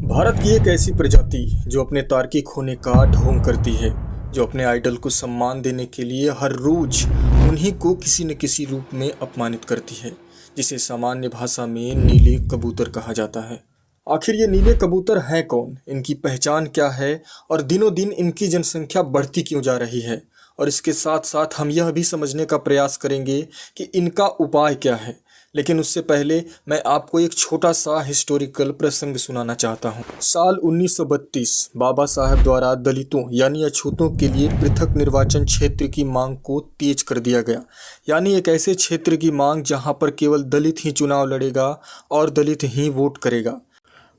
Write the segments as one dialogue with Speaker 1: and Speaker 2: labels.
Speaker 1: भारत की एक ऐसी प्रजाति जो अपने तार्किक होने का ढोंग करती है, जो अपने आइडल को सम्मान देने के लिए हर रोज उन्हीं को किसी न किसी रूप में अपमानित करती है, जिसे सामान्य भाषा में नीले कबूतर कहा जाता है। आखिर ये नीले कबूतर हैं कौन, इनकी पहचान क्या है और दिनों दिन इनकी जनसंख्या बढ़ती क्यों जा रही है, और इसके साथ साथ हम यह भी समझने का प्रयास करेंगे कि इनका उपाय क्या है। लेकिन उससे पहले मैं आपको एक छोटा सा हिस्टोरिकल प्रसंग सुनाना चाहता हूँ। साल 1932 बाबा साहब द्वारा दलितों यानी अछूतों के लिए पृथक निर्वाचन क्षेत्र की मांग को तेज कर दिया गया, यानी एक ऐसे क्षेत्र की मांग जहाँ पर केवल दलित ही चुनाव लड़ेगा और दलित ही वोट करेगा।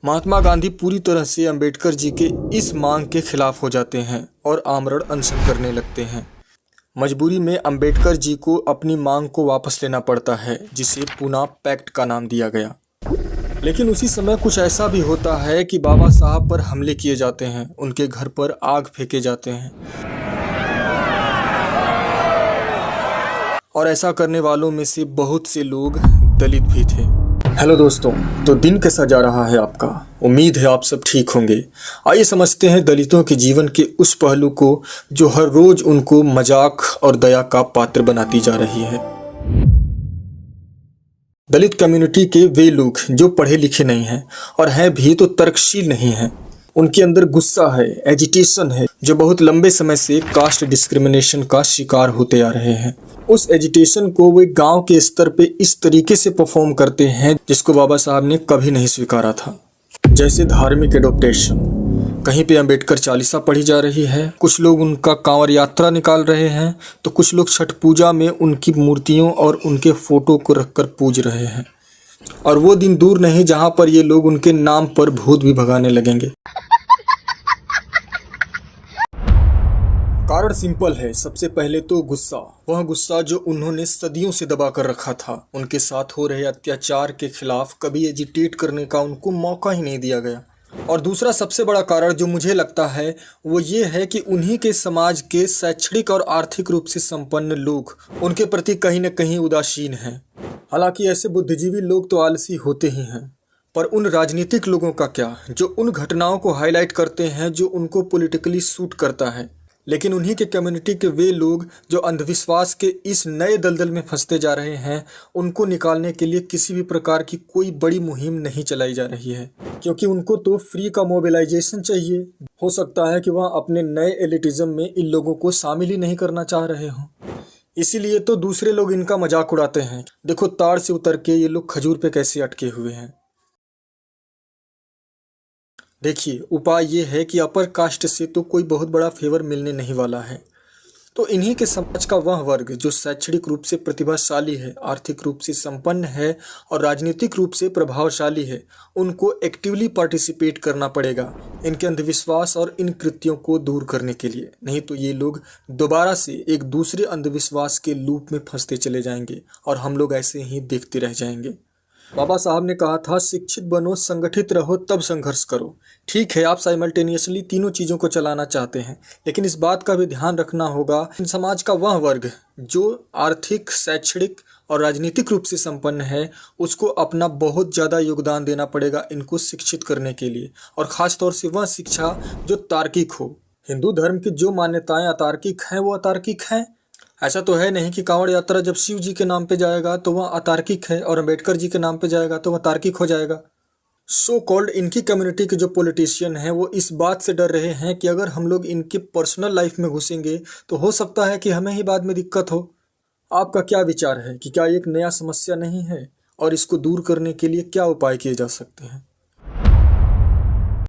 Speaker 1: महात्मा गांधी पूरी तरह से अंबेडकर जी के इस मांग के खिलाफ हो जाते हैं और आमरण अनशन करने लगते हैं। मजबूरी में अंबेडकर जी को अपनी मांग को वापस लेना पड़ता है, जिसे पूना पैक्ट का नाम दिया गया। लेकिन उसी समय कुछ ऐसा भी होता है कि बाबा साहब पर हमले किए जाते हैं, उनके घर पर आग फेंके जाते हैं, और ऐसा करने वालों में से बहुत से लोग दलित भी थे। हेलो दोस्तों, तो दिन कैसा जा रहा है आपका? उम्मीद है आप सब ठीक होंगे। आइए समझते हैं दलितों के जीवन के उस पहलू को जो हर रोज उनको मजाक और दया का पात्र बनाती जा रही है। दलित कम्युनिटी के वे लोग जो पढ़े लिखे नहीं हैं और हैं भी तो तर्कशील नहीं हैं। उनके अंदर गुस्सा है, एजिटेशन है, जो बहुत लंबे समय से कास्ट डिस्क्रिमिनेशन का शिकार होते आ रहे हैं। उस एजिटेशन को वे गांव के स्तर पे इस तरीके से परफॉर्म करते हैं जिसको बाबा साहब ने कभी नहीं स्वीकारा था। जैसे धार्मिक एडॉप्टेशन, कहीं पे अंबेडकर चालीसा पढ़ी जा रही है, कुछ लोग उनका कांवड़ यात्रा निकाल रहे हैं, तो कुछ लोग छठ पूजा में उनकी मूर्तियों और उनके फोटो को रखकर पूज रहे हैं। और वो दिन दूर नहीं जहां पर ये लोग उनके नाम पर भूत भी भगाने लगेंगे। कारण सिंपल है, सबसे पहले तो गुस्सा, वह गुस्सा जो उन्होंने सदियों से दबा कर रखा था। उनके साथ हो रहे अत्याचार के खिलाफ कभी एजिटेट करने का उनको मौका ही नहीं दिया गया। और दूसरा सबसे बड़ा कारण जो मुझे लगता है वो ये है कि उन्हीं के समाज के शैक्षणिक और आर्थिक रूप से संपन्न लोग उनके प्रति कहीं न कहीं उदासीन हैं। हालांकि ऐसे बुद्धिजीवी लोग तो आलसी होते ही हैं, पर उन राजनीतिक लोगों का क्या, जो उन घटनाओं को हाईलाइट करते हैं जो उनको पॉलिटिकली सूट करता है। लेकिन उन्हीं के कम्युनिटी के वे लोग जो अंधविश्वास के इस नए दलदल में फंसते जा रहे हैं, उनको निकालने के लिए किसी भी प्रकार की कोई बड़ी मुहिम नहीं चलाई जा रही है, क्योंकि उनको तो फ्री का मोबिलाइजेशन चाहिए। हो सकता है कि वह अपने नए एलिटिज्म में इन लोगों को शामिल ही नहीं करना चाह रहे हों, इसीलिए तो दूसरे लोग इनका मजाक उड़ाते हैं। देखो ताड़ से उतर के ये लोग खजूर पे कैसे अटके हुए हैं। देखिए, उपाय ये है कि अपर कास्ट से तो कोई बहुत बड़ा फेवर मिलने नहीं वाला है, तो इन्हीं के समाज का वह वर्ग जो शैक्षणिक रूप से प्रतिभाशाली है, आर्थिक रूप से संपन्न है और राजनीतिक रूप से प्रभावशाली है, उनको एक्टिवली पार्टिसिपेट करना पड़ेगा इनके अंधविश्वास और इन कृत्यों को दूर करने के लिए। नहीं तो ये लोग दोबारा से एक दूसरे अंधविश्वास के लूप में फंसते चले जाएंगे और हम लोग ऐसे ही देखते रह जाएंगे। बाबा साहब ने कहा था, शिक्षित बनो, संगठित रहो, तब संघर्ष करो। ठीक है, आप साइमल्टेनियसली तीनों चीज़ों को चलाना चाहते हैं, लेकिन इस बात का भी ध्यान रखना होगा समाज का वह वर्ग जो आर्थिक, शैक्षणिक और राजनीतिक रूप से संपन्न है, उसको अपना बहुत ज़्यादा योगदान देना पड़ेगा इनको शिक्षित करने के लिए, और ख़ास तौर से वह शिक्षा जो तार्किक हो। हिंदू धर्म की जो मान्यताएँ अतार्किक हैं वो अतार्किक हैं। ऐसा तो है नहीं कि कांवड़ यात्रा जब शिव जी के नाम पे जाएगा तो वह अतार्किक है और अंबेडकर जी के नाम पे जाएगा तो वह तार्किक हो जाएगा। सो कॉल्ड इनकी कम्युनिटी के जो पॉलिटिशियन हैं वो इस बात से डर रहे हैं कि अगर हम लोग इनकी पर्सनल लाइफ में घुसेंगे तो हो सकता है कि हमें ही बाद में दिक्कत हो। आपका क्या विचार है कि क्या एक नया समस्या नहीं है, और इसको दूर करने के लिए क्या उपाय किए जा सकते हैं?